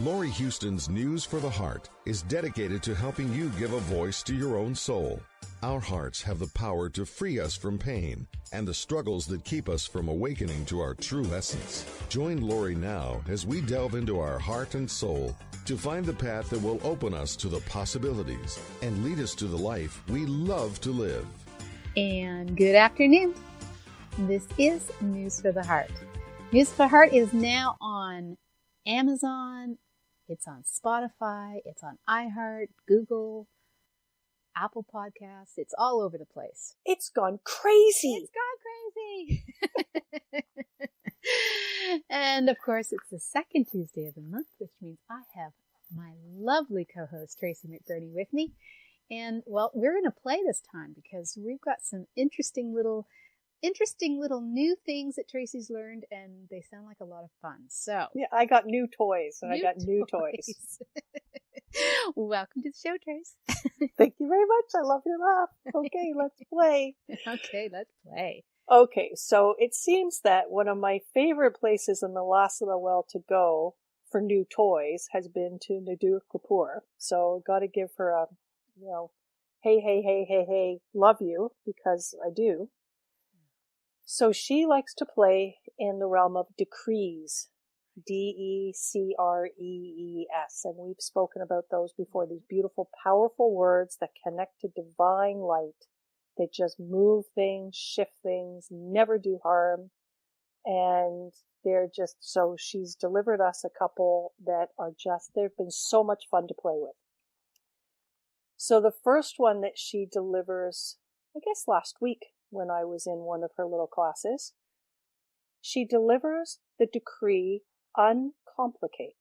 Laurie Huston's News for the Heart is dedicated to helping you give a voice to your own soul. Our hearts have the power to free us from pain and the struggles that keep us from awakening to our true essence. Join Laurie now as we delve into our heart and soul to find the path that will open us to the possibilities and lead us to the life we love to live. And good afternoon. This is News for the Heart. News for the Heart is now on Amazon, it's on Spotify, it's on iHeart, Google, Apple Podcasts. It's all over the place. It's gone crazy. And of course, it's the second Tuesday of the month, which means I have my lovely co-host, Tracy McBurney, with me. And, well, we're going to play this time because we've got some interesting little new things that Tracy's learned, and they sound like a lot of fun. So yeah, I got new toys, and I got new toys. Welcome to the show, Trace. Thank you very much. I love your laugh. Okay, let's play. Okay, let's play. Okay, so it seems that one of my favorite places in the last little while to go for new toys has been to Nadu Kapoor. So got to give her a, hey, love you, because I do. So she likes to play in the realm of decrees, Decrees, and we've spoken about those before, these beautiful, powerful words that connect to divine light. They just move things, shift things, never do harm, and they're just, so she's delivered us a couple that are just, they've been so much fun to play with. So the first one that she delivers, I guess last week, when I was in one of her little classes, she delivers the decree, uncomplicate.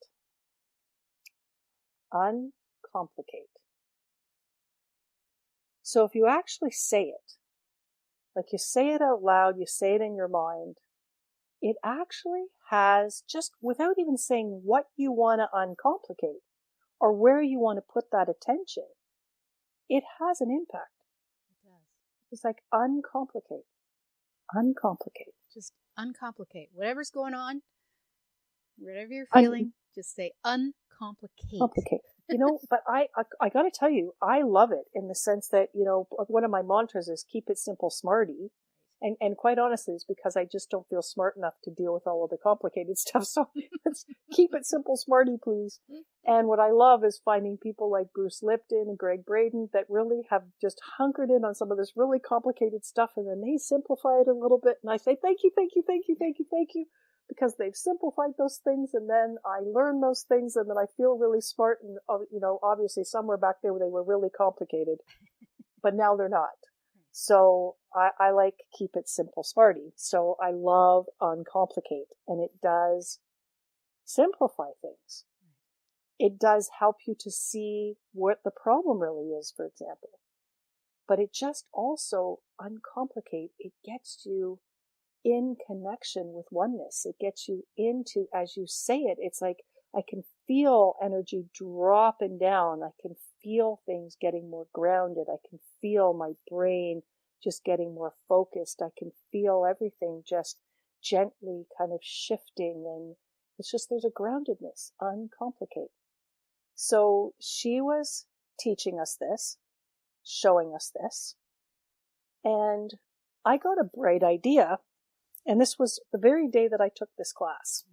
Uncomplicate. So if you actually say it, like you say it out loud, you say it in your mind, it actually has, just without even saying what you want to uncomplicate or where you want to put that attention, it has an impact. It's like uncomplicate. Uncomplicate. Just uncomplicate. Whatever's going on, whatever you're feeling, just say uncomplicate. Complicate. But I got to tell you, I love it in the sense that, one of my mantras is keep it simple, smarty. And quite honestly, it's because I just don't feel smart enough to deal with all of the complicated stuff. So let's keep it simple, smarty, please. And what I love is finding people like Bruce Lipton and Greg Braden that really have just hunkered in on some of this really complicated stuff, and then they simplify it a little bit. And I say, thank you, because they've simplified those things, and then I learn those things, and then I feel really smart. And, obviously somewhere back there they were really complicated, but now they're not. So I like keep it simple, smarty. So I love uncomplicate, and it does simplify things. It does help you to see what the problem really is, for example. But it just also uncomplicate. It gets you in connection with oneness. It gets you into, as you say it, it's like I can feel energy dropping down. I can feel things getting more grounded. I can feel my brain just getting more focused. I can feel everything just gently kind of shifting, and it's just, there's a groundedness, uncomplicate. So she was teaching us this, showing us this, and I got a bright idea, and this was the very day that I took this class.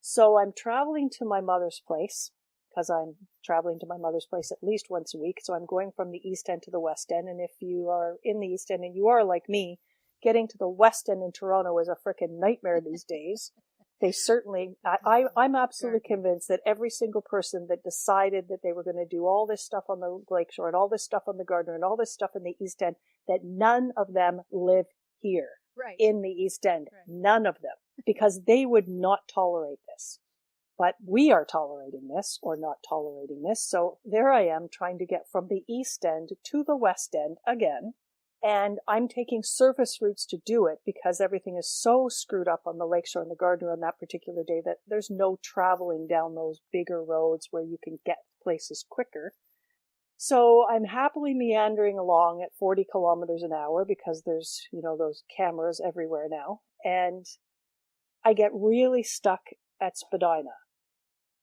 So I'm traveling to my mother's place, because I'm traveling to my mother's place at least once a week. So I'm going from the East End to the West End. And if you are in the East End and you are like me, getting to the West End in Toronto is a frickin' nightmare these days. They certainly, I'm absolutely convinced that every single person that decided that they were going to do all this stuff on the Lakeshore and all this stuff on the Gardiner and all this stuff in the East End, that none of them live here in the East End. Right. None of them. Because they would not tolerate this. But we are tolerating this, or not tolerating this. So there I am trying to get from the East End to the West End again. And I'm taking service routes to do it because everything is so screwed up on the Lakeshore and the Gardiner on that particular day that there's no traveling down those bigger roads where you can get places quicker. So I'm happily meandering along at 40 kilometers an hour because there's, those cameras everywhere now. And I get really stuck at Spadina.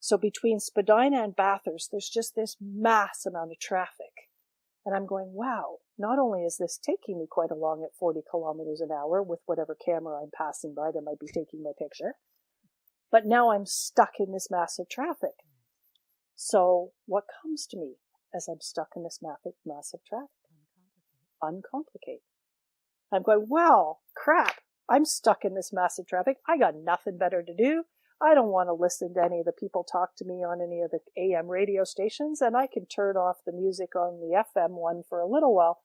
So between Spadina and Bathurst, there's just this mass amount of traffic. And I'm going, wow, not only is this taking me quite along at 40 kilometers an hour with whatever camera I'm passing by that might be taking my picture, but now I'm stuck in this massive traffic. So what comes to me as I'm stuck in this massive traffic? Uncomplicate. I'm going, well, crap, I'm stuck in this massive traffic. I got nothing better to do. I don't want to listen to any of the people talk to me on any of the AM radio stations, and I can turn off the music on the FM one for a little while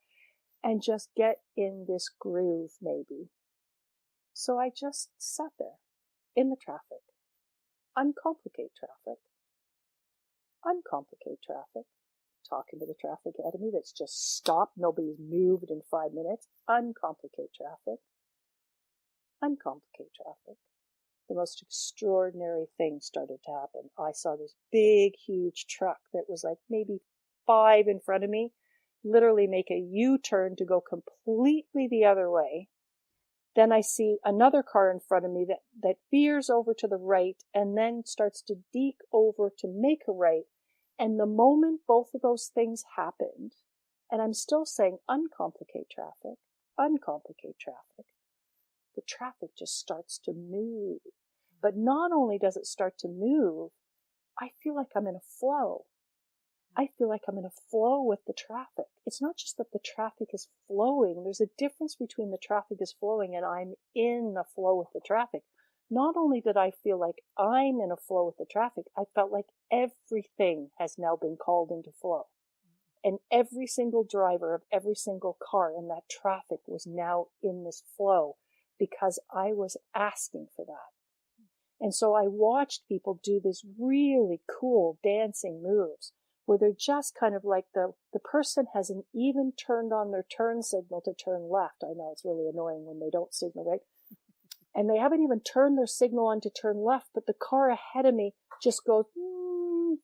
and just get in this groove, maybe. So I just sat there in the traffic. Uncomplicate traffic. Uncomplicate traffic. Talking to the traffic ahead of me that's just stopped. Nobody's moved in 5 minutes. Uncomplicate traffic. Uncomplicate traffic. The most extraordinary thing started to happen. I saw this big, huge truck that was like maybe 5 in front of me, literally make a U-turn to go completely the other way. Then I see another car in front of me that veers over to the right and then starts to deke over to make a right. And the moment both of those things happened, and I'm still saying uncomplicate traffic, the traffic just starts to move. But not only does it start to move, I feel like I'm in a flow. I feel like I'm in a flow with the traffic. It's not just that the traffic is flowing. There's a difference between the traffic is flowing and I'm in a flow with the traffic. Not only did I feel like I'm in a flow with the traffic, I felt like everything has now been called into flow. And every single driver of every single car in that traffic was now in this flow because I was asking for that. And so I watched people do this really cool dancing moves where they're just kind of like the person hasn't even turned on their turn signal to turn left. I know it's really annoying when they don't signal right. And they haven't even turned their signal on to turn left, but the car ahead of me just goes,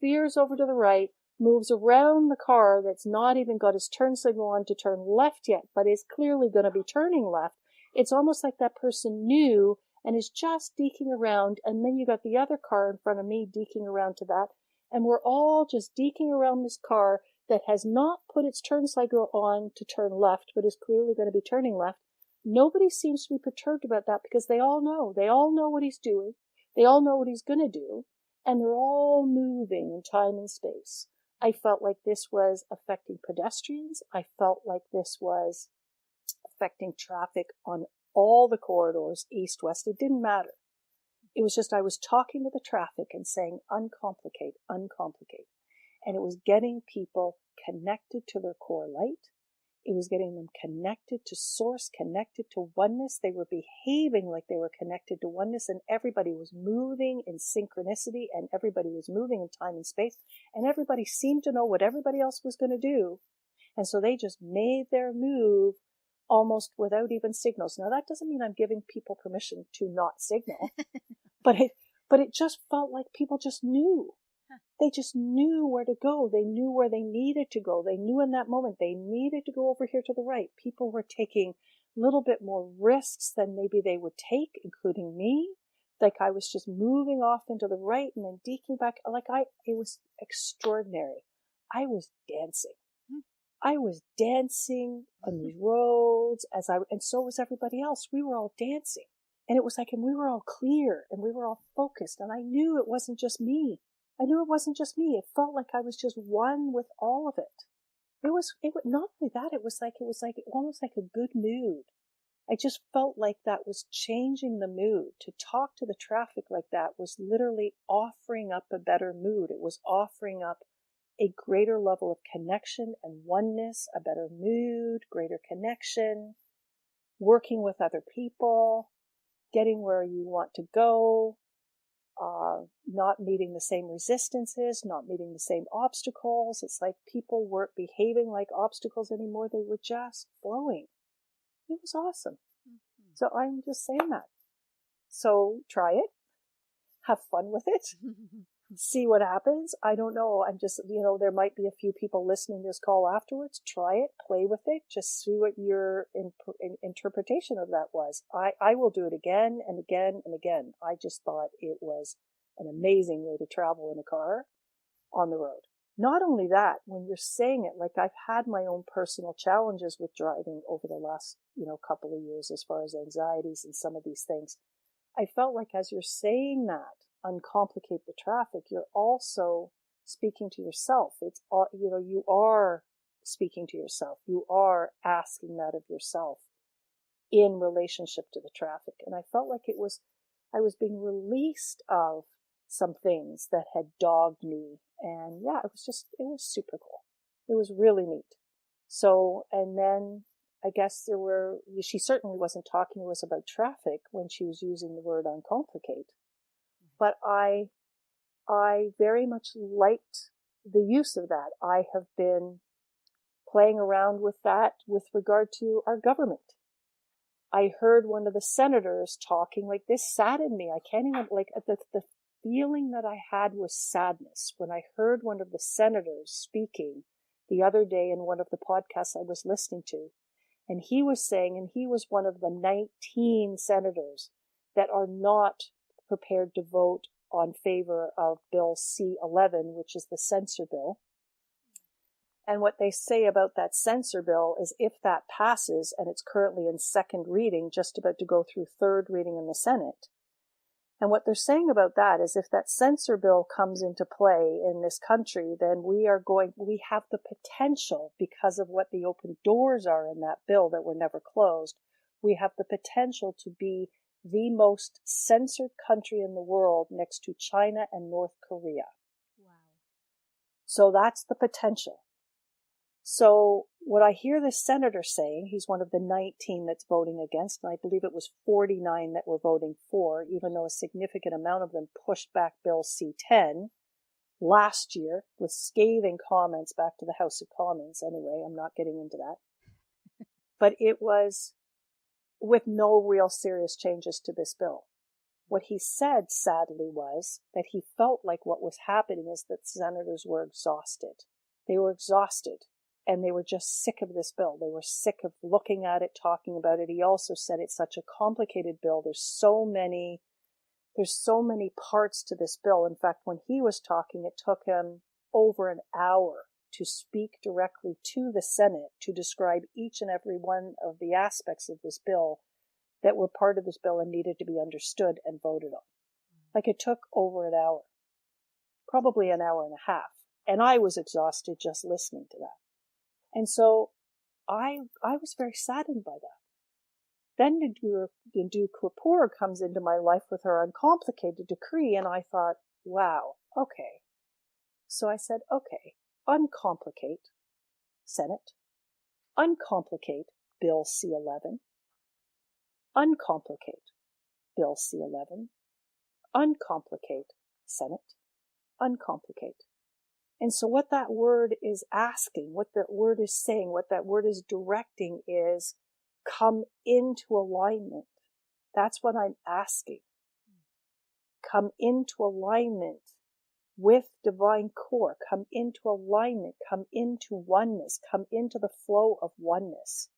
veers over to the right, moves around the car that's not even got his turn signal on to turn left yet, but is clearly going to be turning left. It's almost like that person knew and is just deking around, and then you got the other car in front of me deking around to that, and we're all just deking around this car that has not put its turn signal on to turn left, but is clearly going to be turning left. Nobody seems to be perturbed about that because they all know what he's doing, they all know what he's going to do, and they're all moving in time and space. I felt like this was affecting pedestrians. I felt like this was affecting traffic on all the corridors, east, west. It didn't matter. It was just I was talking to the traffic and saying, uncomplicate. And it was getting people connected to their core light. It was getting them connected to source, connected to oneness. They were behaving like they were connected to oneness, and everybody was moving in synchronicity, and everybody was moving in time and space, and everybody seemed to know what everybody else was going to do. And so they just made their move almost without even signals. Now, that doesn't mean I'm giving people permission to not signal, but it just felt like people just knew. They just knew where to go. They knew where they needed to go. They knew in that moment they needed to go over here to the right. People were taking a little bit more risks than maybe they would take, including me. Like I was just moving off into the right and then deking back. It was extraordinary. I was dancing. I was dancing on these roads and so was everybody else. We were all dancing. And it was like, and we were all clear and we were all focused. And I knew it wasn't just me. It felt like I was just one with all of it. It was not only that, it was like almost like a good mood. I just felt like that was changing the mood. To talk to the traffic like that was literally offering up a better mood. It was offering up a greater level of connection and oneness, a better mood, greater connection, working with other people, getting where you want to go, not meeting the same resistances, not meeting the same obstacles. It's like people weren't behaving like obstacles anymore. They were just flowing. It was awesome. Mm-hmm. So I'm just saying that. So try it. Have fun with it. See what happens. I don't know. I'm just, there might be a few people listening to this call afterwards. Try it. Play with it. Just see what your interpretation of that was. I will do it again and again and again. I just thought it was an amazing way to travel in a car on the road. Not only that, when you're saying it, like I've had my own personal challenges with driving over the last, couple of years as far as anxieties and some of these things. I felt like as you're saying that, uncomplicate the traffic, you're also speaking to yourself. It's, you are speaking to yourself. You are asking that of yourself in relationship to the traffic. And I felt like I was being released of some things that had dogged me. And yeah, it was super cool. It was really neat. So, and then I guess she certainly wasn't talking to us about traffic when she was using the word uncomplicate. But I very much liked the use of that. I have been playing around with that with regard to our government. I heard one of the senators talking, like this saddened me. I can't even, like the feeling that I had was sadness when I heard one of the senators speaking the other day in one of the podcasts I was listening to. And he was saying, and he was one of the 19 senators that are not prepared to vote on favor of Bill C-11, which is the censor bill. And what they say about that censor bill is if that passes, and it's currently in second reading, just about to go through third reading in the Senate. And what they're saying about that is if that censor bill comes into play in this country, then we have the potential, because of what the open doors are in that bill that were never closed, we have the potential to be the most censored country in the world next to China and North Korea. Wow. So that's the potential. So what I hear this senator saying, he's one of the 19 that's voting against, and I believe it was 49 that were voting for, even though a significant amount of them pushed back Bill C-10 last year with scathing comments back to the House of Commons. Anyway, I'm not getting into that. But it was with no real serious changes to this bill. What he said, sadly, was that he felt like what was happening is that senators were exhausted. They were exhausted. And they were just sick of this bill. They were sick of looking at it, talking about it. He also said it's such a complicated bill. There's so many parts to this bill. In fact, when he was talking, it took him over an hour to speak directly to the Senate to describe each and every one of the aspects of this bill that were part of this bill and needed to be understood and voted on. Like it took over an hour, probably an hour and a half. And I was exhausted just listening to that. And so I was very saddened by that. Then Ndu Kapoor comes into my life with her uncomplicated decree, and I thought, wow, okay. So I said, okay, uncomplicate Senate, uncomplicate Bill C-11, uncomplicate Bill C-11, uncomplicate Senate, uncomplicate. And so what that word is asking, what that word is saying, what that word is directing is come into alignment. That's what I'm asking. Come into alignment with divine core. Come into alignment. Come into oneness. Come into the flow of oneness.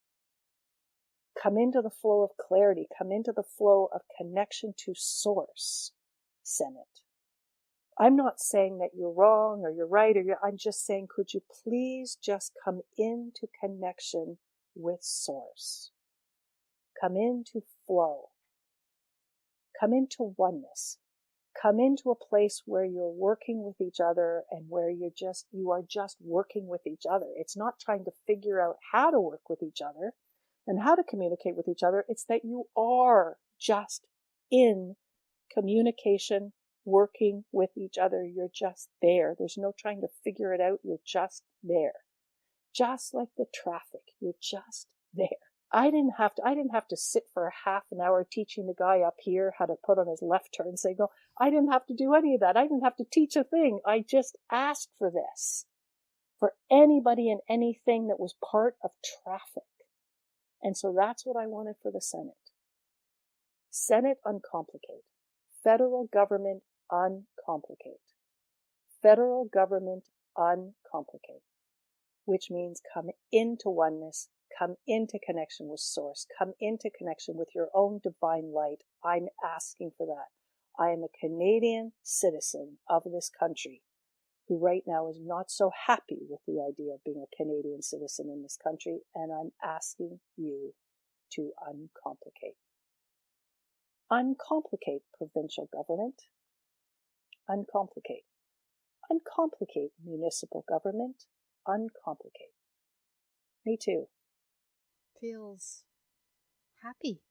Come into the flow of clarity. Come into the flow of connection to source, Senate. I'm not saying that you're wrong or you're right, I'm just saying, could you please just come into connection with source? Come into flow. Come into oneness. Come into a place where you're working with each other and where you are just working with each other. It's not trying to figure out how to work with each other and how to communicate with each other. It's that you are just in communication, working with each other. You're just there. There's no trying to figure it out. You're just there. Just like the traffic. You're just there. I didn't have to sit for a half an hour teaching the guy up here how to put on his left turn signal. I didn't have to do any of that. I didn't have to teach a thing. I just asked for this. For anybody and anything that was part of traffic. And so that's what I wanted for the Senate. Senate, uncomplicate. Federal government, uncomplicate. Federal government, uncomplicate. Which means come into oneness, come into connection with source, come into connection with your own divine light. I'm asking for that. I am a Canadian citizen of this country who right now is not so happy with the idea of being a Canadian citizen in this country, and I'm asking you to uncomplicate. Uncomplicate provincial government. Uncomplicate. Uncomplicate municipal government. Uncomplicate. Me too. Feels happy.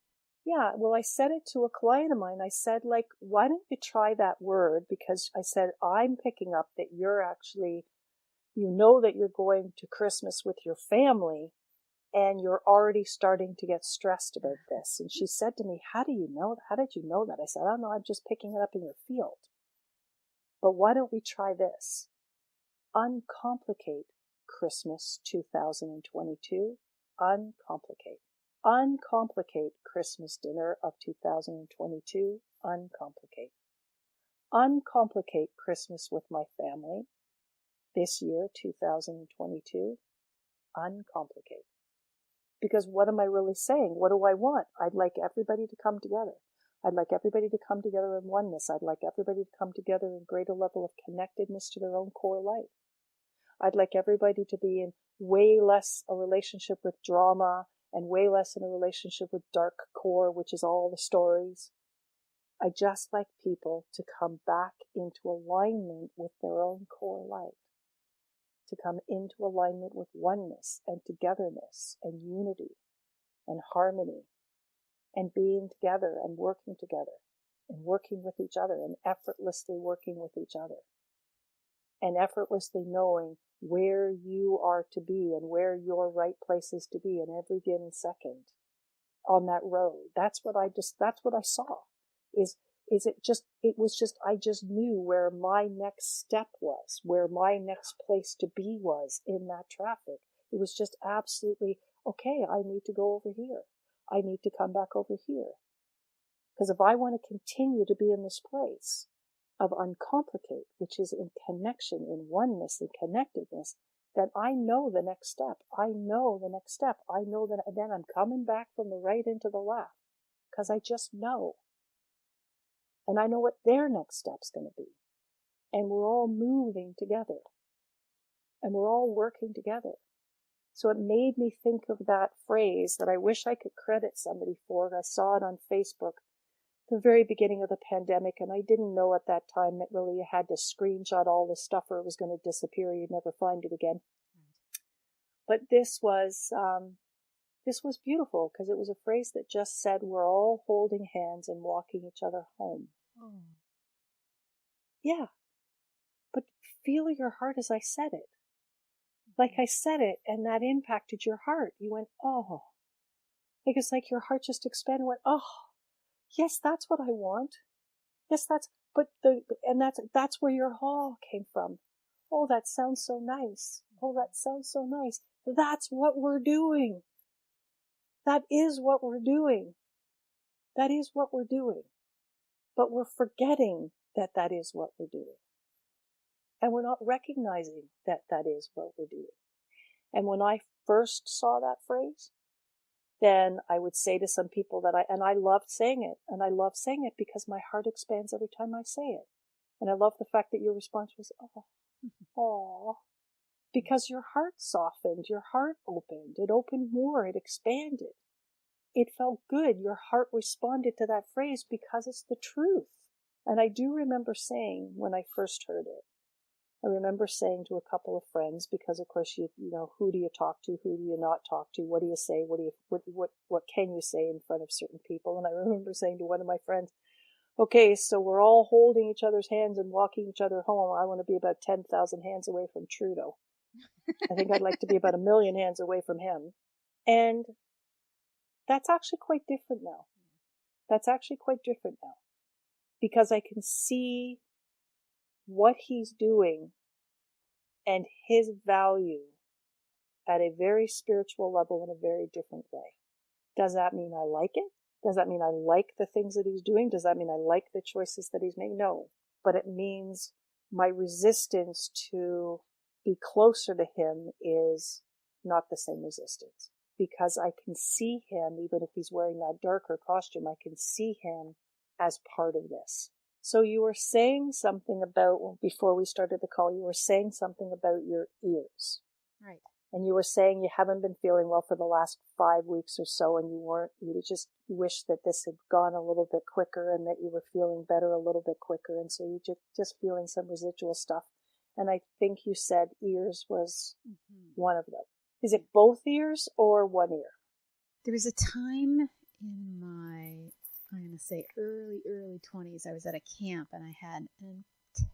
Yeah, well, I said it to a client of mine. I said, like, why don't you try that word? Because I said, I'm picking up that you're actually, you know that you're going to Christmas with your family and you're already starting to get stressed about this. And she said to me, how do you know that? How did you know that? I said, I don't know. I'm just picking it up in your field. But why don't we try this? Uncomplicate Christmas 2022. Uncomplicate. Uncomplicate Christmas dinner of 2022. Uncomplicate. Uncomplicate Christmas with my family this year, 2022. Uncomplicate. Because what am I really saying? What do I want? I'd like everybody to come together. I'd like everybody to come together in oneness. I'd like everybody to come together in greater level of connectedness to their own core light. I'd like everybody to be in way less a relationship with drama and way less in a relationship with dark core, which is all the stories. I just like people to come back into alignment with their own core light, to come into alignment with oneness and togetherness and unity and harmony and being together and working with each other and effortlessly working with each other and effortlessly knowing where you are to be and where your right place is to be in every given second on that road. That's what I saw I just knew where my next step was, where my next place to be was in that traffic. It was just absolutely, okay, I need to go over here. I need to come back over here. Because if I want to continue to be in this place of uncomplicate, which is in connection, in oneness, in connectedness, then I know the next step. I know that then I'm coming back from the right into the left. Because I just know. And I know what their next step's going to be. And we're all moving together. And we're all working together. So it made me think of that phrase that I wish I could credit somebody for. I saw it on Facebook the very beginning of the pandemic, and I didn't know at that time that really you had to screenshot all this stuff or it was going to disappear. You'd never find it again. But this was beautiful because it was a phrase that just said we're all holding hands and walking each other home. Oh. Yeah. But feel your heart as I said it. Like I said it and that impacted your heart. You went, oh. Like it's like your heart just expanded and went, oh. Yes, that's what I want. Yes, that's where your came from. Oh, that sounds so nice. Oh, that sounds so nice. That's what we're doing. That is what we're doing. That is what we're doing. But we're forgetting that that is what we're doing. And we're not recognizing that that is what we're doing. And when I first saw that phrase, then I would say to some people I loved saying it. And I love saying it because my heart expands every time I say it. And I love the fact that your response was, oh, because your heart softened, your heart opened. It opened more, it expanded. It felt good. Your heart responded to that phrase because it's the truth. And I do remember saying when I first heard it, I remember saying to a couple of friends, because of course you know, who do you talk to? Who do you not talk to? What do you say? What can you say in front of certain people? And I remember saying to one of my friends, okay, so we're all holding each other's hands and walking each other home. I want to be about 10,000 hands away from Trudeau. I think I'd like to be about 1 million hands away from him. And that's actually quite different now. Because I can see what he's doing and his value at a very spiritual level in a very different way. Does that mean I like it? Does that mean I like the things that he's doing? Does that mean I like the choices that he's made? No. But it means my resistance to be closer to him is not the same resistance. Because I can see him, even if he's wearing that darker costume, I can see him as part of this. So you were saying something about, well, before we started the call, you were saying something about your ears. Right. And you were saying you haven't been feeling well for the last 5 weeks or so, and you just wish that this had gone a little bit quicker and that you were feeling better a little bit quicker. And so you just feeling some residual stuff. And I think you said ears was one of them. Is it both ears or one ear? There was a time in my, I'm going to say early 20s, I was at a camp and I had a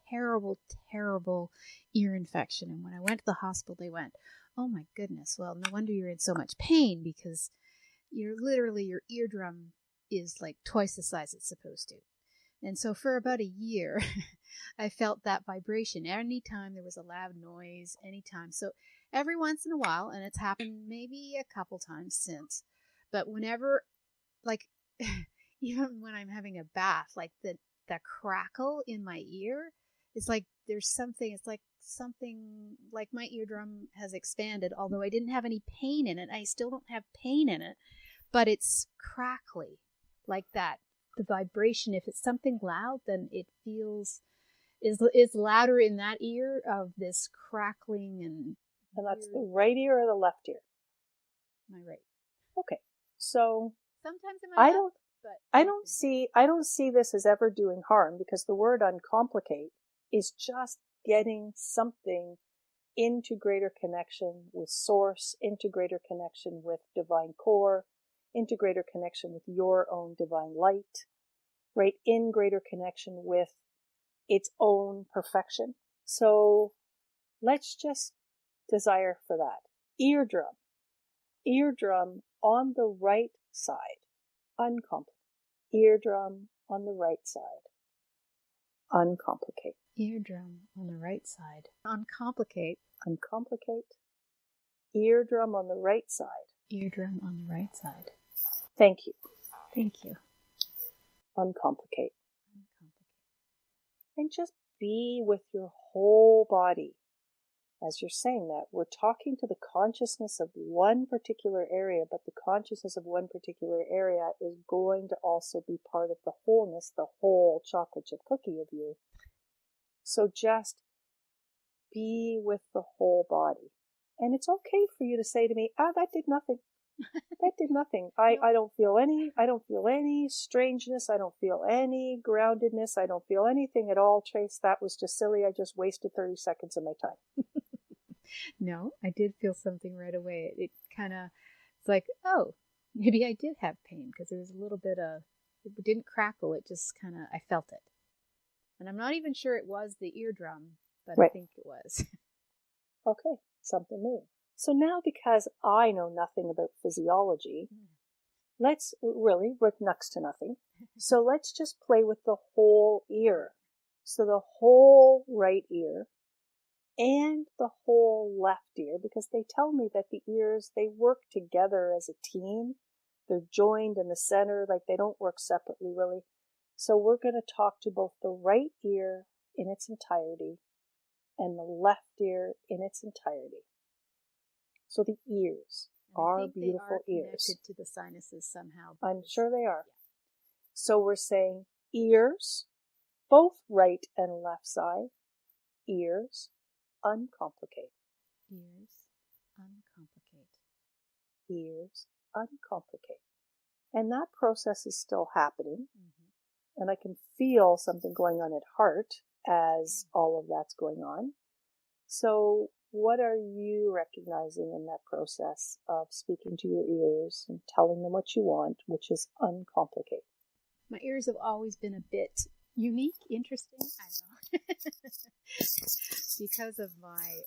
terrible, terrible ear infection. And when I went to the hospital, they went, "Oh my goodness, well, no wonder you're in so much pain, because your eardrum is like twice the size it's supposed to." And so for about a year, I felt that vibration anytime there was a loud noise, anytime. So every once in a while, and it's happened maybe a couple times since, but whenever, like, even when I'm having a bath, like the crackle in my ear, it's like there's something, it's like something like my eardrum has expanded, although I didn't have any pain in it. I still don't have pain in it, but it's crackly like that. The vibration, if it's something loud, then it feels is louder in that ear of this crackling. And that's the right ear or the left ear? My right. Okay. So sometimes in my left, but I don't see this as ever doing harm, because the word uncomplicate is just getting something into greater connection with Source, into greater connection with divine core, into greater connection with your own divine light, right? In greater connection with its own perfection. So let's just desire for that. Eardrum on the right side, uncomplicate. Eardrum on the right side, uncomplicate. Eardrum on the right side, uncomplicate. Uncomplicate. Eardrum on the right side. Eardrum on the right side. Thank you. Thank you. Uncomplicate. And just be with your whole body. As you're saying that, we're talking to the consciousness of one particular area, but the consciousness of one particular area is going to also be part of the wholeness, the whole chocolate chip cookie of you. So just be with the whole body. And it's okay for you to say to me, that did nothing. That did nothing. I don't feel any strangeness. I don't feel any groundedness. I don't feel anything at all, Trace. That was just silly. I just wasted 30 seconds of my time. No, I did feel something right away. It kind of, it's like, oh, maybe I did have pain, because there was a little bit of, it didn't crackle. It just kind of, I felt it. And I'm not even sure it was the eardrum, but right. I think it was. Okay, something new. So now, because I know nothing about physiology, let's really, we're next to nothing. So let's just play with the whole ear. So the whole right ear and the whole left ear, because they tell me that the ears, they work together as a team. They're joined in the center, like they don't work separately really. So we're going to talk to both the right ear in its entirety and the left ear in its entirety. So the ears are beautiful ears. Connected to the sinuses somehow. I'm sure they are. Yeah. So we're saying ears, both right and left side, ears, uncomplicate. Ears, uncomplicate. Ears, uncomplicate. And that process is still happening. Mm-hmm. And I can feel something going on at heart as all of that's going on. So what are you recognizing in that process of speaking to your ears and telling them what you want, which is uncomplicate? My ears have always been a bit unique, interesting, I don't know, because of my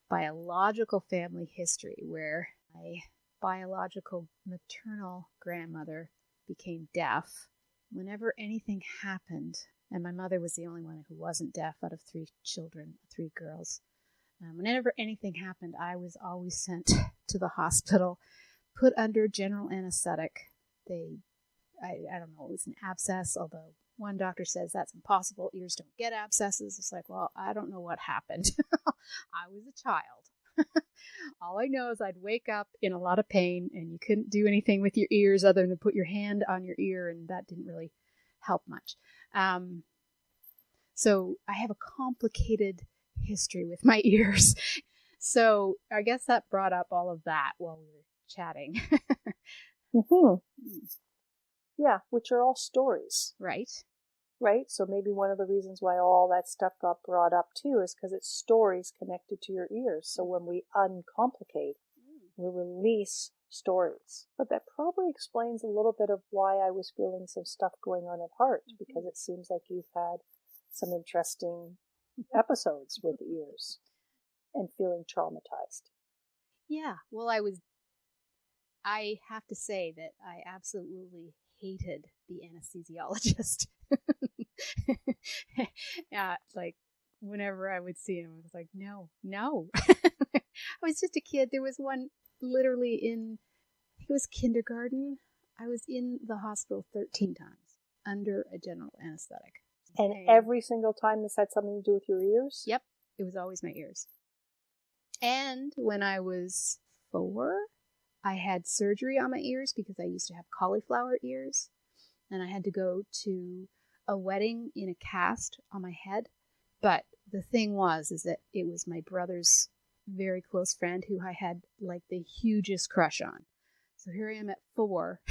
biological family history, where my biological maternal grandmother became deaf. Whenever anything happened, and my mother was the only one who wasn't deaf out of 3 children, 3 girls. Whenever anything happened, I was always sent to the hospital, put under general anesthetic. I don't know, it was an abscess, although one doctor says that's impossible. Ears don't get abscesses. It's like, well, I don't know what happened. I was a child. All I know is I'd wake up in a lot of pain, and you couldn't do anything with your ears other than put your hand on your ear, and that didn't really help much. So I have a complicated history with my ears. So I guess that brought up all of that while we were chatting. Mm-hmm. Yeah, which are all stories. Right. Right? So maybe one of the reasons why all that stuff got brought up too is because it's stories connected to your ears. So when we uncomplicate, we release stories. But that probably explains a little bit of why I was feeling some stuff going on at heart, because it seems like you've had some interesting episodes with the ears and feeling traumatized. Yeah. Well, I have to say that I absolutely hated the anesthesiologist. Yeah, like whenever I would see him, I was like, no. I was just a kid. There was one literally in, I think it was kindergarten. I was in the hospital 13 times under a general anesthetic. And every single time this had something to do with your ears? Yep. It was always my ears. And when I was 4, I had surgery on my ears because I used to have cauliflower ears. And I had to go to a wedding in a cast on my head. But the thing is that it was my brother's very close friend who I had like the hugest crush on. So here I am at 4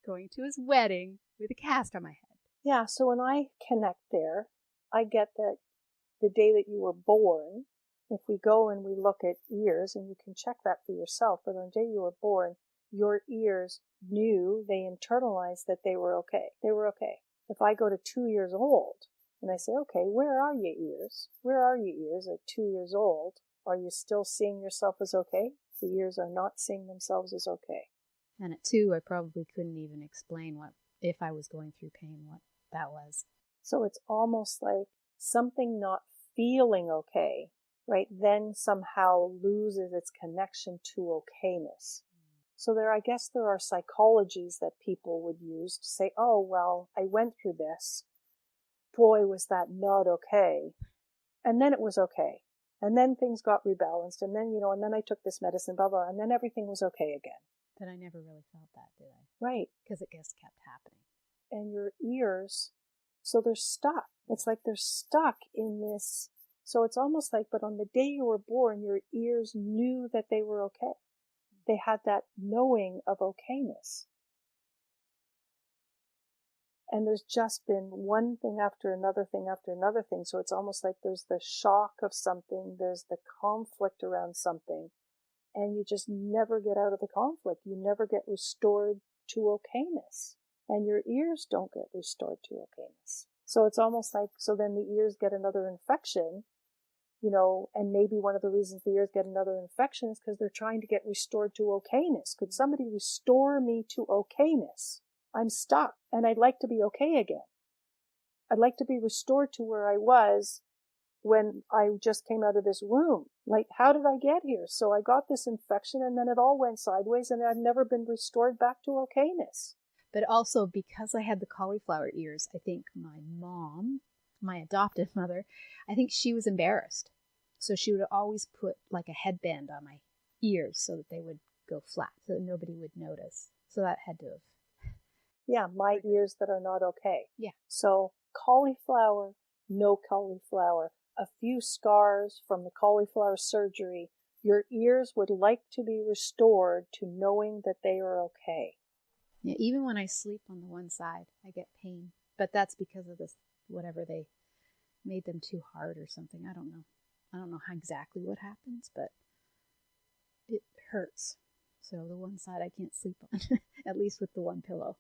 going to his wedding with a cast on my head. Yeah, so when I connect there, I get that the day that you were born, if we go and we look at ears, and you can check that for yourself, but on the day you were born, your ears knew, they internalized that they were okay. They were okay. If I go to 2 years old and I say, okay, where are your ears? Where are your ears at 2 years old? Are you still seeing yourself as okay? The ears are not seeing themselves as okay. And at 2, I probably couldn't even explain what, if I was going through pain, what that was. So it's almost like something not feeling okay, right, then somehow loses its connection to okayness. So I guess there are psychologies that people would use to say, oh, well, I went through this. Boy, was that not okay. And then it was okay. And then things got rebalanced. And then, and then I took this medicine, blah, blah, and then everything was okay again. But I never really felt that, did I? Right. Because it just kept happening. And your ears, so they're stuck. It's like they're stuck in this. So it's almost like, but on the day you were born, your ears knew that they were okay. They had that knowing of okayness. And there's just been one thing after another thing after another thing. So it's almost like there's the shock of something, there's the conflict around something, and you just never get out of the conflict. You never get restored to okayness. And your ears don't get restored to okayness. So it's almost like, so then the ears get another infection, and maybe one of the reasons the ears get another infection is because they're trying to get restored to okayness. Could somebody restore me to okayness? I'm stuck, and I'd like to be okay again. I'd like to be restored to where I was when I just came out of this room. Like, how did I get here? So I got this infection, and then it all went sideways, and I've never been restored back to okayness. But also, because I had the cauliflower ears, I think my mom, my adopted mother, I think she was embarrassed. So she would always put like a headband on my ears so that they would go flat, so that nobody would notice. So that had to have... Yeah, my ears that are not okay. Yeah. So cauliflower, no cauliflower, a few scars from the cauliflower surgery. Your ears would like to be restored to knowing that they are okay. Yeah, even when I sleep on the one side, I get pain. But that's because of this, whatever, they made them too hard or something. I don't know. I don't know how exactly what happens, but it hurts. So the one side I can't sleep on, at least with the one pillow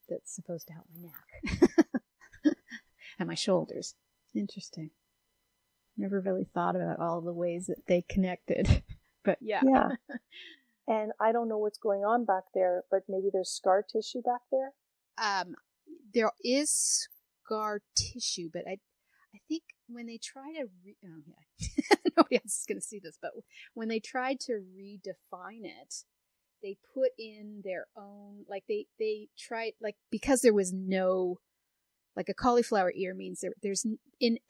that's supposed to help my neck and my shoulders. Interesting. Never really thought about all the ways that they connected, but yeah. Yeah. And I don't know what's going on back there, but maybe there's scar tissue back there? There is scar tissue, but I think when they try to nobody else is going to see this, but when they tried to redefine it, they put in their own, like they tried, like, because there was no, like a cauliflower ear means there's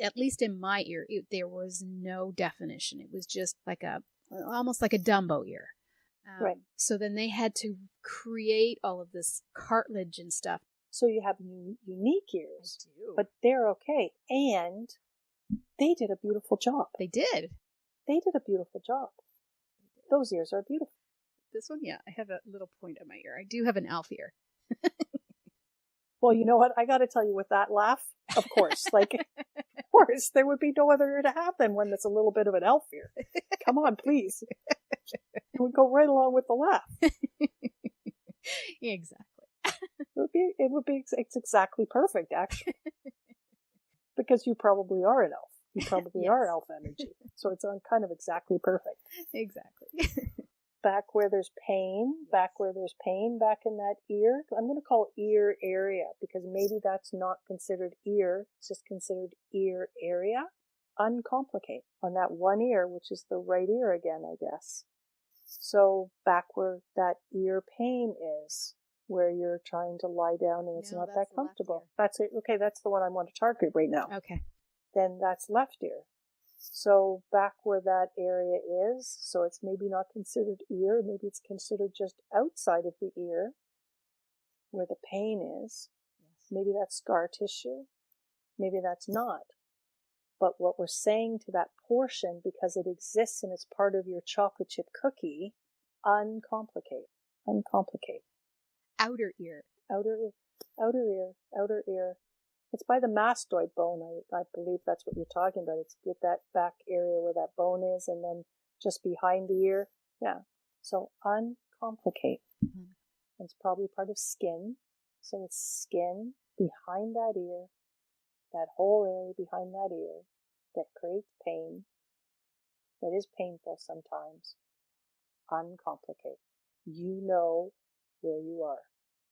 at least in my ear, there was no definition. It was just like almost like a Dumbo ear. Right. So then they had to create all of this cartilage and stuff. So you have unique ears, I do. but they're okay. And they did a beautiful job. They did. They did a beautiful job. Those ears are beautiful. This one, yeah, I have a little point on my ear. I do have an elf ear. Well, you know what? I got to tell you, with that laugh, of course, of course, there would be no other ear to have than one that's a little bit of an elf ear. Come on, please. It would go right along with the laugh. Exactly. It's exactly perfect, actually. Because you probably are an elf. You probably Yes. are elf energy. So it's on kind of exactly perfect. Exactly. Back where there's pain, back in that ear. I'm going to call it ear area because maybe that's not considered ear. It's just considered ear area. Uncomplicate on that one ear, which is the right ear again, I guess. So back where that ear pain is, where you're trying to lie down and it's No, not that's that the left comfortable. ear. That's it. Okay, that's the one I want to target right now. Okay. Then that's left ear. So back where that area is, so it's maybe not considered ear, maybe it's considered just outside of the ear, where the pain is. Yes. Maybe that's scar tissue. Maybe that's not. But what we're saying to that portion, because it exists and it's part of your chocolate chip cookie, uncomplicate. Uncomplicate. Outer ear. Outer ear. Outer ear. Outer ear. It's by the mastoid bone. I believe that's what you're talking about. It's with that back area where that bone is and then just behind the ear. Yeah. So uncomplicate. Mm-hmm. It's probably part of skin. So it's skin behind that ear, that whole area behind that ear that creates pain, that is painful sometimes. Uncomplicate. You know where you are.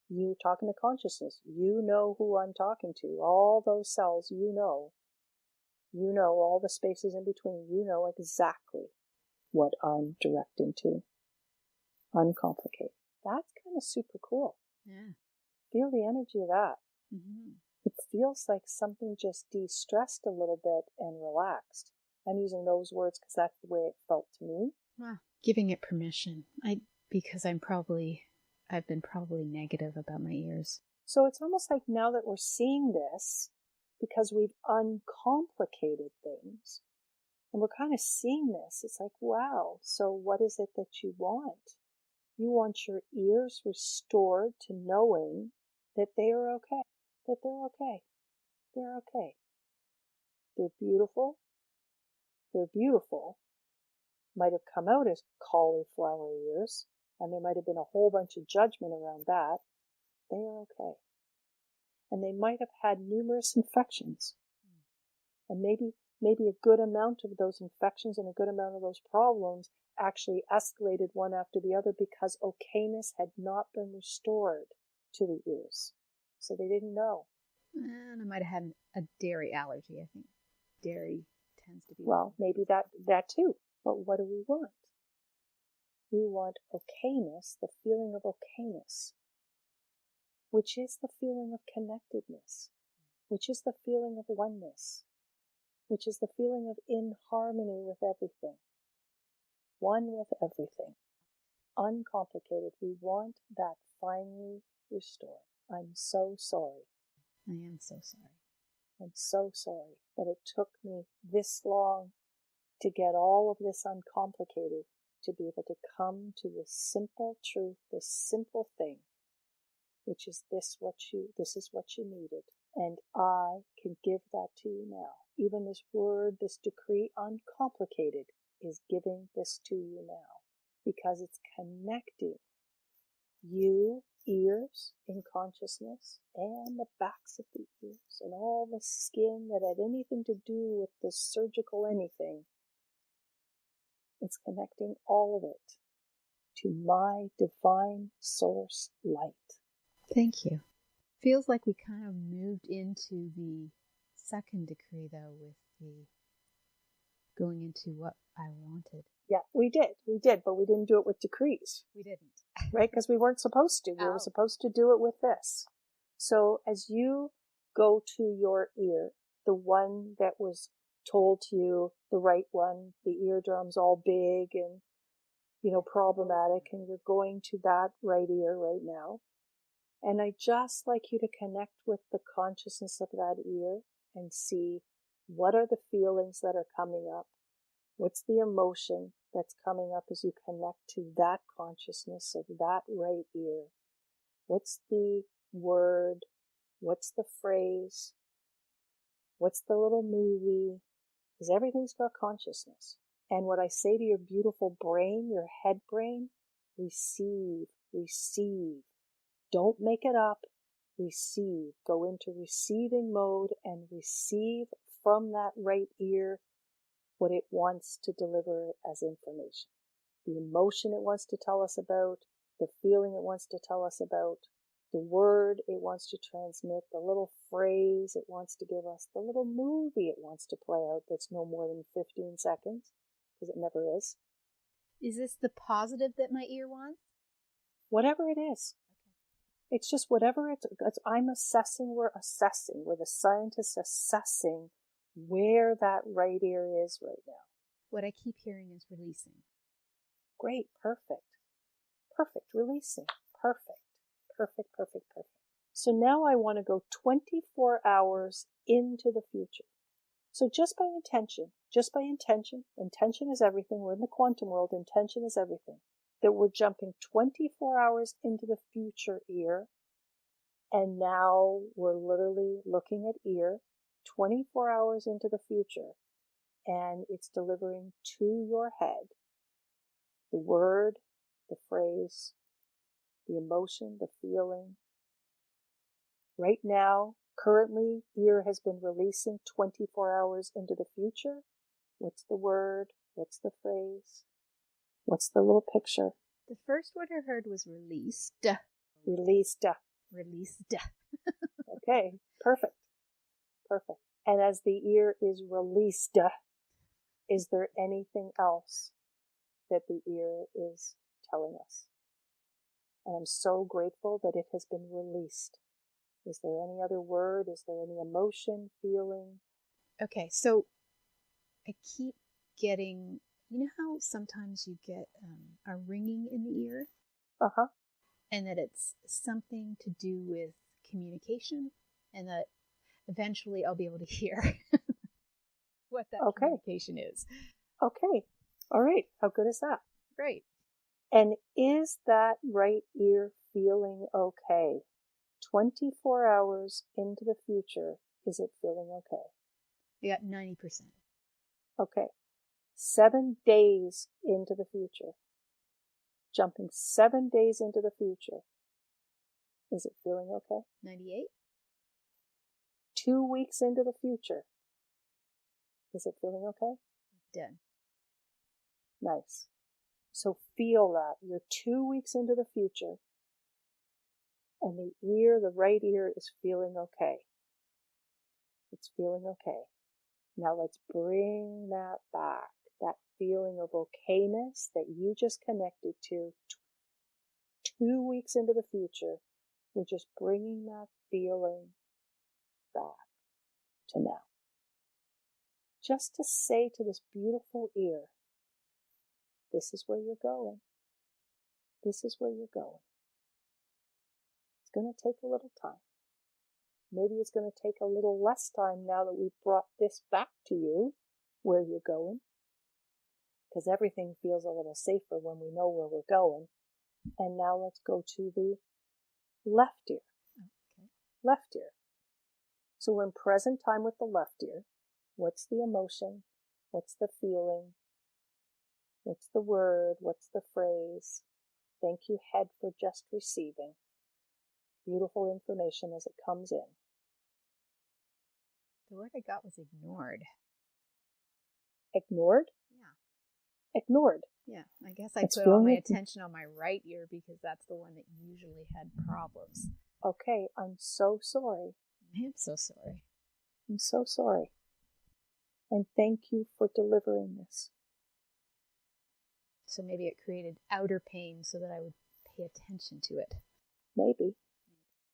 You talking to consciousness. You know who I'm talking to. All those cells, you know. You know all the spaces in between. You know exactly what I'm directing to. Uncomplicate. That's kind of super cool. Yeah. Feel the energy of that. Mm-hmm. It feels like something just de-stressed a little bit and relaxed. I'm using those words because that's the way it felt to me. Well, giving it permission. Because I've been probably negative about my ears. So it's almost like now that we're seeing this, because we've uncomplicated things, and we're kind of seeing this, it's like, wow, so what is it that you want? You want your ears restored to knowing that they are okay, that they're okay, they're okay. They're beautiful. They're beautiful. Might have come out as cauliflower ears, and there might have been a whole bunch of judgment around that. They are okay. And they might have had numerous infections. And maybe a good amount of those infections and a good amount of those problems actually escalated one after the other because okayness had not been restored to the ears. So they didn't know. And I might have had a dairy allergy, I think. Dairy tends to be... Well, maybe that too. But what do we want? We want okayness, the feeling of okayness, which is the feeling of connectedness, which is the feeling of oneness, which is the feeling of in harmony with everything, one with everything, uncomplicated. We want that finally restored. I'm so sorry. I am so sorry. I'm so sorry that it took me this long to get all of this uncomplicated, to be able to come to this simple truth, this simple thing, which is this is what you needed. And I can give that to you now. Even this word, this decree, uncomplicated, is giving this to you now because it's connecting you, ears in consciousness, and the backs of the ears, and all the skin that had anything to do with this surgical anything. It's connecting all of it to my divine source light. Thank you. Feels like we kind of moved into the second decree, though, with the going into what I wanted. Yeah, we did, but we didn't do it with decrees. We didn't. Right? Because we weren't supposed to. We were supposed to do it with this. So as you go to your ear, the one that was told to you, the right one, the eardrum's all big and, problematic, and you're going to that right ear right now. And I just like you to connect with the consciousness of that ear and see what are the feelings that are coming up. What's the emotion that's coming up as you connect to that consciousness of that right ear? What's the word? What's the phrase? What's the little movie? Because everything's got consciousness. And what I say to your beautiful brain, your head brain, receive, receive. Don't make it up. Receive. Go into receiving mode and receive from that right ear what it wants to deliver as information. The emotion it wants to tell us about, the feeling it wants to tell us about, the word it wants to transmit, the little phrase it wants to give us, the little movie it wants to play out that's no more than 15 seconds, because it never is. Is this the positive that my ear wants? Whatever it is. Okay. It's just whatever it's we're assessing, we're the scientists assessing where that right ear is right now. What I keep hearing is releasing. Great, perfect. Perfect, releasing. Perfect. Perfect, perfect, perfect. So now I want to go 24 hours into the future. So just by intention, intention is everything. We're in the quantum world, intention is everything. That we're jumping 24 hours into the future ear, and now we're literally looking at ear 24 hours into the future, and it's delivering to your head the word, the phrase, the emotion, the feeling. Right now, currently, ear has been releasing 24 hours into the future. What's the word? What's the phrase? What's the little picture? The first word I heard was released. Released. Released. Okay, perfect. Perfect. And as the ear is released, is there anything else that the ear is telling us? And I'm so grateful that it has been released. Is there any other word? Is there any emotion, feeling? Okay, so I keep getting, you know how sometimes you get a ringing in the ear? Uh-huh. And that it's something to do with communication, and that eventually I'll be able to hear what that communication is. Okay. All right. How good is that? Great. And is that right ear feeling okay? 24 hours into the future, is it feeling okay? I got 90%. Okay. 7 days into the future. Jumping 7 days into the future. Is it feeling okay? 98. 2 weeks into the future. Is it feeling okay? Done. Nice. So feel that. You're 2 weeks into the future, and the right ear is feeling okay. It's feeling okay. Now let's bring that back. That feeling of okayness that you just connected to 2 weeks into the future. We're just bringing that feeling back to now. Just to say to this beautiful ear, this is where you're going. This is where you're going. It's going to take a little time. Maybe it's going to take a little less time now that we've brought this back to you, where you're going. Because everything feels a little safer when we know where we're going. And now let's go to the left ear. Okay. Left ear. So we're in present time with the left ear. What's the emotion? What's the feeling? What's the word? What's the phrase? Thank you, head, for just receiving. Beautiful information as it comes in. The word I got was ignored. Ignored? Yeah. Ignored. Yeah, I guess I put all my attention on my right ear because that's the one that usually had problems. Okay, I'm so sorry. I am so sorry. I'm so sorry. And thank you for delivering this. So maybe it created outer pain so that I would pay attention to it. Maybe.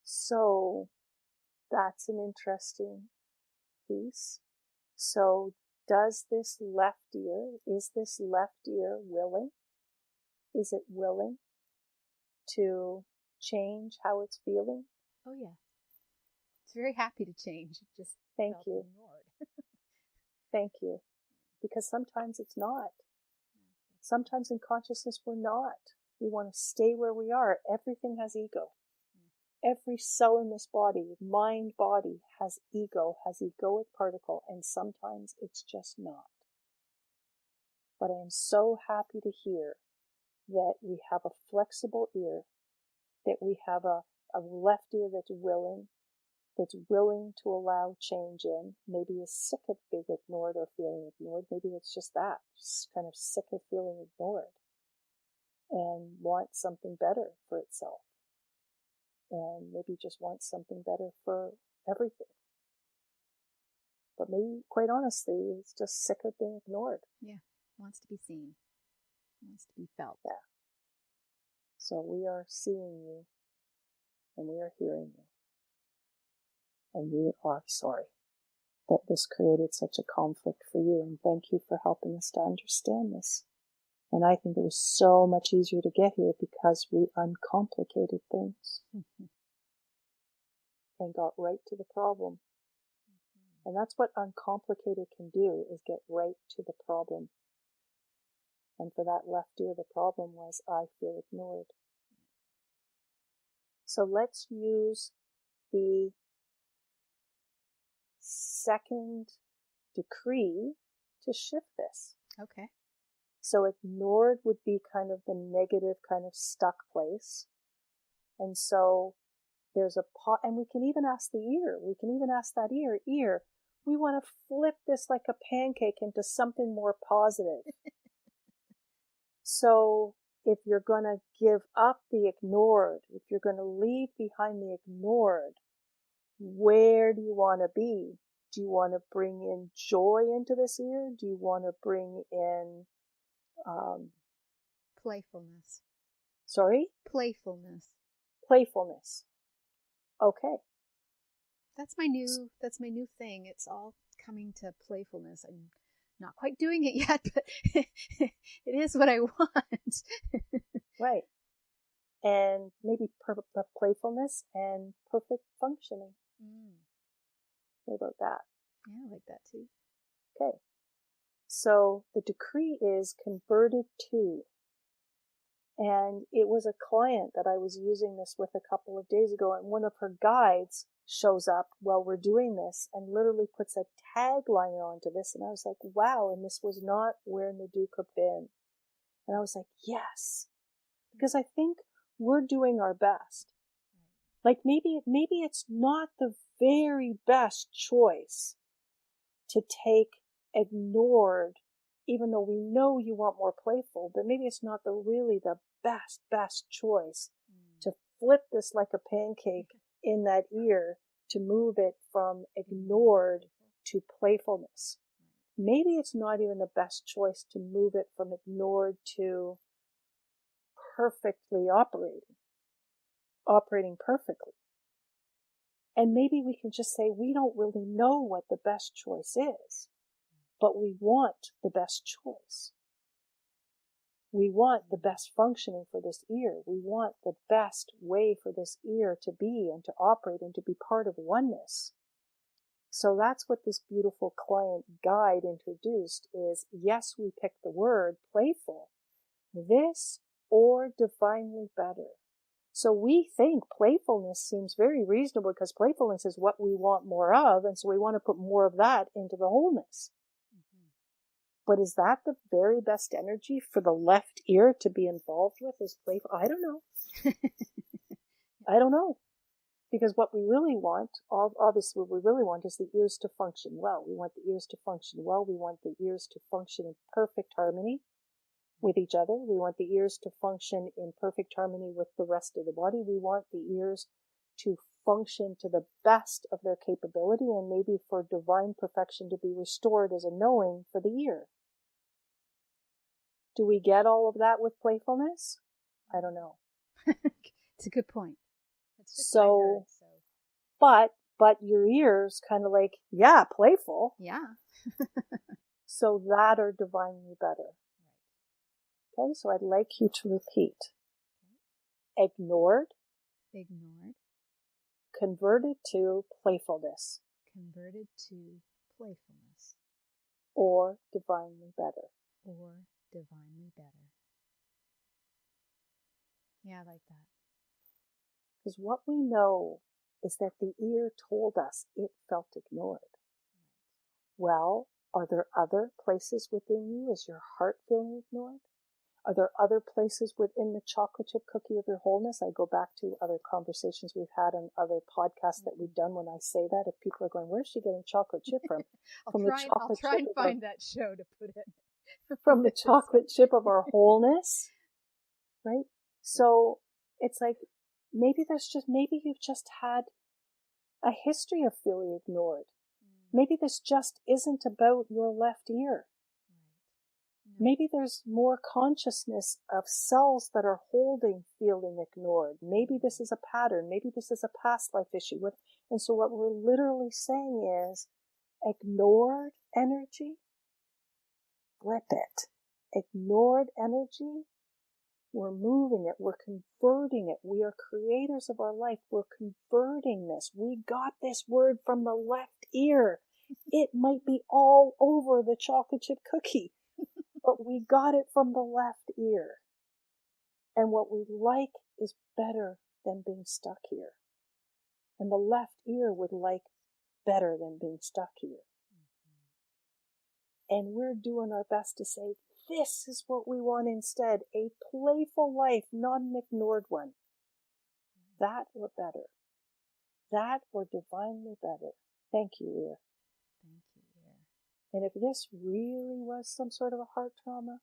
So that's an interesting piece. So is this left ear willing? Is it willing to change how it's feeling? Oh, yeah. It's very happy to change. It just Thank felt you. ignored. Thank you. Because sometimes it's not. Sometimes in consciousness we're not. We want to stay where we are. Everything has ego. Every cell in this body, mind body, has ego, has egoic particle, and sometimes it's just not. But I am so happy to hear that we have a flexible ear, that we have a left ear that's willing to allow change in. Maybe is sick of being ignored or feeling ignored. Maybe it's just that, just kind of sick of feeling ignored and wants something better for itself. And maybe just wants something better for everything. But maybe, quite honestly, it's just sick of being ignored. Yeah, wants to be seen. Wants to be felt. Yeah. So we are seeing you, and we are hearing you. And we are sorry that this created such a conflict for you, and thank you for helping us to understand this. And I think it was so much easier to get here because we uncomplicated things and got right to the problem. And that's what uncomplicated can do, is get right to the problem. And for that left ear, the problem was, I feel ignored. So let's use the second decree to shift this. Okay. So ignored would be kind of the negative, kind of stuck place. And so there's a pot, and we can even ask the ear. We can even ask that ear, we want to flip this like a pancake into something more positive. So if you're going to give up the ignored, if you're going to leave behind the ignored, where do you want to be? Do you want to bring in joy into this ear? Do you want to bring in playfulness? Sorry? Playfulness. Playfulness. Okay. That's my new thing. It's all coming to playfulness. I'm not quite doing it yet, but it is what I want. Right. And maybe playfulness and perfect functioning. What about that? Yeah, I like that too. Okay. So the decree is converted to. And it was a client that I was using this with a couple of days ago, and one of her guides shows up while we're doing this and literally puts a tagline onto this. And I was like, wow, and this was not where Nadu could have been. And I was like, yes, because I think we're doing our best. Like maybe it's not the very best choice to take ignored, even though we know you want more playful, but maybe it's not really the best choice to flip this like a pancake in that ear, to move it from ignored to playfulness. Maybe it's not even the best choice to move it from ignored to perfectly operating perfectly. And maybe we can just say, we don't really know what the best choice is, but we want the best choice. We want the best functioning for this ear. We want the best way for this ear to be and to operate and to be part of oneness. So that's what this beautiful client guide introduced is, yes, we picked the word playful, this or divinely better. So we think playfulness seems very reasonable because playfulness is what we want more of, and so we want to put more of that into the wholeness. But is that the very best energy for the left ear to be involved with, is playful? I don't know. I don't know. Because what we really want, obviously what we really want is the ears to function well. We want the ears to function well. We want the ears to function in perfect harmony with each other. We want the ears to function in perfect harmony with the rest of the body. We want the ears to function to the best of their capability, and maybe for divine perfection to be restored as a knowing for the ear. Do we get all of that with playfulness? I don't know. It's a good point. So, but your ears kind of like, yeah, playful. Yeah. So that are divinely better. Okay, so I'd like you to repeat. Ignored. Ignored. Converted to playfulness. Converted to playfulness. Or divinely better. Or divinely better. Yeah, I like that. Because what we know is that the ear told us it felt ignored. Well, are there other places within you? Is your heart feeling ignored? Are there other places within the chocolate chip cookie of your wholeness? I go back to other conversations we've had on other podcasts that we've done when I say that. If people are going, where's she getting chocolate chip from? I'll try and find that show to put it. From the chocolate chip of our wholeness, right? So it's like, maybe you've just had a history of feeling ignored. Maybe this just isn't about your left ear. Maybe there's more consciousness of cells that are holding feeling ignored. Maybe this is a pattern. Maybe this is a past life issue. And so what we're literally saying is, ignored energy, flip it. Ignored energy, we're moving it. We're converting it. We are creators of our life. We're converting this. We got this word from the left ear. It might be all over the chocolate chip cookie, but we got it from the left ear. And what we like is better than being stuck here. And the left ear would like better than being stuck here. And we're doing our best to say, this is what we want instead. A playful life, not an ignored one. That or better. That or divinely better. Thank you, ear. Thank you, ear. And if this really was some sort of a heart trauma,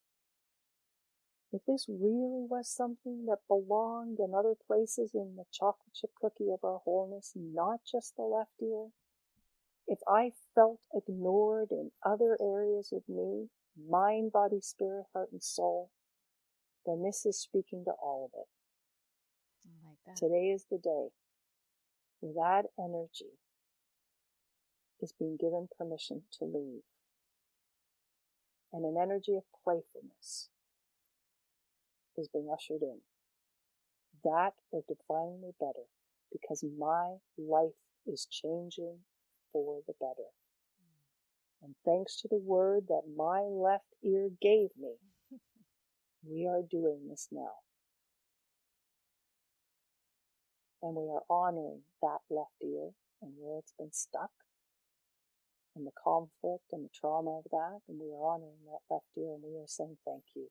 if this really was something that belonged in other places in the chocolate chip cookie of our wholeness, not just the left ear, if I felt ignored in other areas of me, mind, body, spirit, heart, and soul, then this is speaking to all of it. I like that. Today is the day where that energy is being given permission to leave. And an energy of playfulness is being ushered in. That or divinely better, because my life is changing for the better. And thanks to the word that my left ear gave me, we are doing this now. And we are honoring that left ear and where it's been stuck, and the conflict and the trauma of that, and we are honoring that left ear, and we are saying thank you.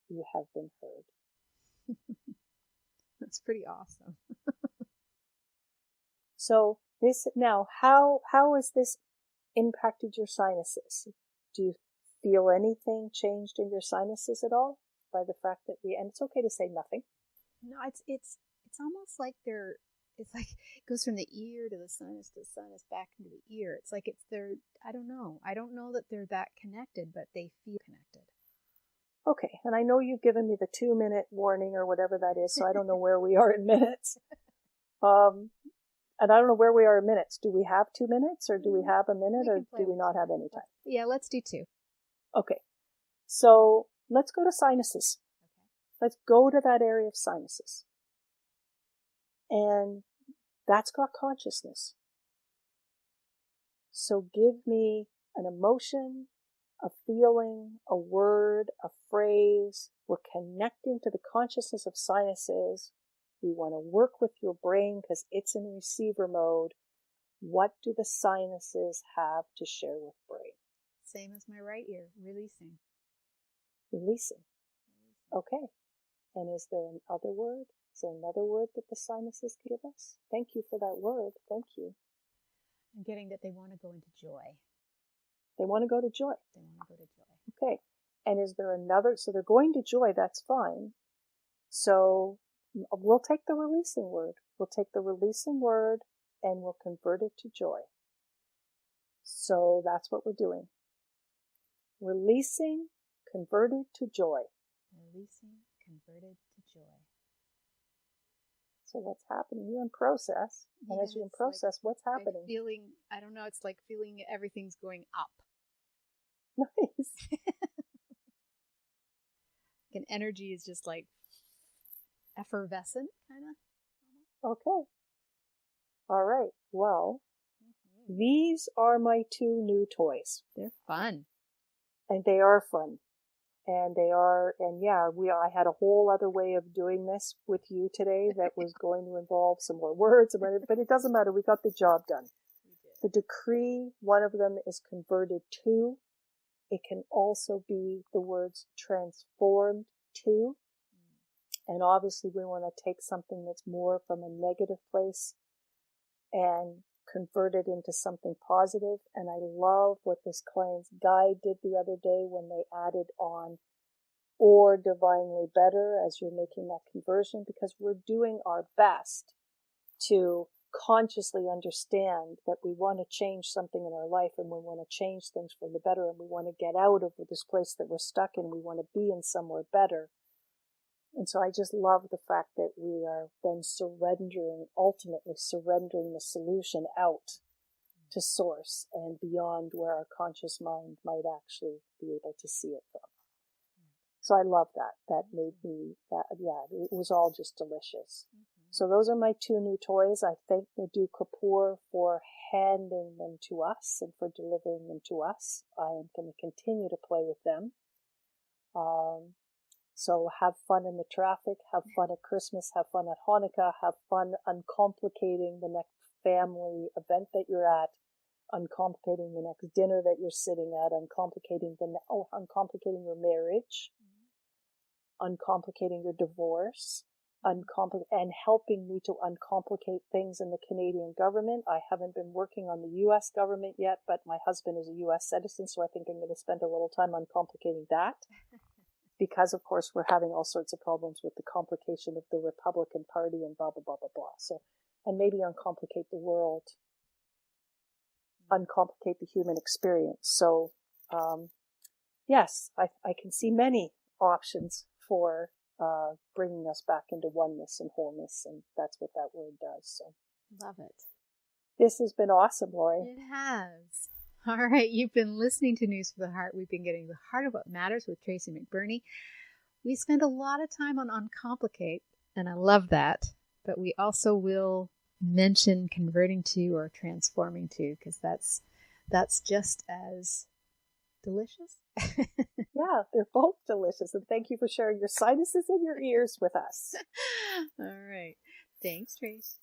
You have been heard. That's pretty awesome. So this now, how has this impacted your sinuses? Do you feel anything changed in your sinuses at all by the fact that and it's okay to say nothing. No, it's almost like it's like it goes from the ear to the sinus back into the ear. It's like I don't know that they're that connected, but they feel connected. Okay, and I know you've given me the 2-minute warning or whatever that is, so I don't know where we are in minutes. And I don't know where we are in minutes. Do we have 2 minutes, or do we have a minute, or do we not have any time? Yeah, let's do 2. Okay, so let's go to sinuses. Okay. Let's go to that area of sinuses. And that's got consciousness. So give me an emotion, a feeling, a word, a phrase. We're connecting to the consciousness of sinuses. We want to work with your brain because it's in receiver mode. What do the sinuses have to share with brain? Same as my right ear, releasing. Releasing. Okay. And is there another word? Is there another word that the sinuses give us? Thank you for that word. Thank you. I'm getting that they want to go into joy. They want to go to joy. They want to go to joy. Okay. And is there another? So they're going to joy. That's fine. So we'll take the releasing word. We'll take the releasing word and we'll convert it to joy. So that's what we're doing. Releasing, converted to joy. Releasing, converted to joy. So what's happening? You're in process. And as you're in process, what's happening? I don't know, it's like feeling everything's going up. Nice. And energy is just like effervescent, kind of. Okay. All right. Well, these are my 2 new toys. They're fun. And they are fun. And I had a whole other way of doing this with you today that was going to involve some more words, but it doesn't matter. We got the job done. The decree, one of them is converted to. It can also be the words transformed to. And obviously we want to take something that's more from a negative place and convert it into something positive. And I love what this client's guide did the other day when they added on or divinely better as you're making that conversion, because we're doing our best to consciously understand that we want to change something in our life, and we want to change things for the better, and we want to get out of this place that we're stuck in. We want to be in somewhere better. And so I just love the fact that we are then ultimately surrendering the solution out to source and beyond where our conscious mind might actually be able to see it from. So I love that. That made me, it was all just delicious. So those are my 2 new toys. I thank Madhu Kapoor for handing them to us and for delivering them to us. I am going to continue to play with them. So have fun in the traffic, have fun at Christmas, have fun at Hanukkah, have fun uncomplicating the next family event that you're at, uncomplicating the next dinner that you're sitting at, uncomplicating your marriage, uncomplicating your divorce, and helping me to uncomplicate things in the Canadian government. I haven't been working on the U.S. government yet, but my husband is a U.S. citizen, so I think I'm going to spend a little time uncomplicating that. Because, of course, we're having all sorts of problems with the complication of the Republican Party and blah, blah, blah, blah, blah. So, and maybe uncomplicate the world, uncomplicate the human experience. So, yes, I can see many options for bringing us back into oneness and wholeness, and that's what that word does. So, Love it. This has been awesome, Laurie. It has. All right, you've been listening to News for the Heart. We've been getting the heart of what matters with Tracy McBurney. We spend a lot of time on Uncomplicate, and I love that. But we also will mention converting to or transforming to, because that's just as delicious. Yeah, they're both delicious. And thank you for sharing your sinuses and your ears with us. All right. Thanks, Trace.